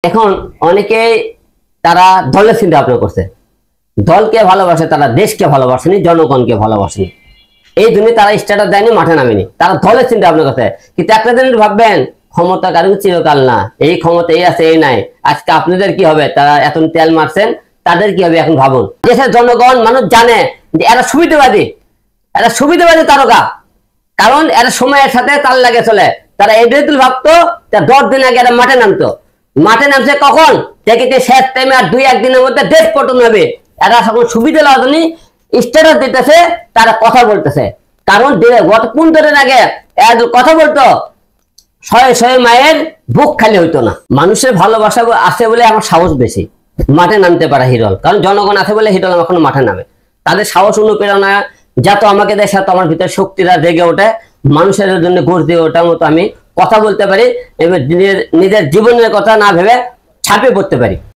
এখন অনেকে তারা দলের চিন্তা ভাবনা করছে, দলকে ভালোবাসে, তারা দেশকে ভালোবাসেনি, জনগণকে ভালোবাসেনি। এই জন্য তারা স্ট্যাটাস দেয়নি, মাঠে নামেনি, তারা দলের চিন্তা ভাবনা করছে। কিন্তু একটা দিন ভাববেন, ক্ষমতা কারণ চিরকাল না, এই ক্ষমতা এই আছে এই নাই। আজকে আপনাদের কি হবে, তারা এত তেল মারছেন, তাদের কি হবে এখন ভাবুন। দেশের জনগণ মানুষ জানে যে এরা সুবিধাবাদী, এরা সুবিধাবাদী তারকা, কারণ এরা সময়ের সাথে তাল লাগে চলে। তারা এই বিরুদ্ধে ভাবতো 10 দিন আগে এরা মাঠে নামতো, মাঠে নামছে কখন দেখেছে শেষ টাইমে, আর 2-1 দিনের মধ্যে দেশ পতন হবে। এরা সকল সুবিধা লওয়ার জন্য স্ট্যাটাস দিতেছে, তারা কথা বলতেছে। কারণ গত 15 দিন আগে কথা বলতো, শয়ে শয়ে মায়ের বুক খালি হইতো না। মানুষের ভালোবাসা আছে বলে আমার সাহস বেশি মাঠে নামতে পারা হিরল, কারণ জনগণ আছে বলে হিরল এখনো মাঠে নামে। তাদের সাহস অনুপ্রেরণা যত আমাকে দেয়, তত আমার ভিতরে শক্তিটা জেগে ওঠে, মানুষের জন্য গড়ে দিয়ে ওঠার মতো আমি কথা বলতে পারি, এবার নিজের জীবনের কথা না ভেবে ছাপে পড়তে পারি।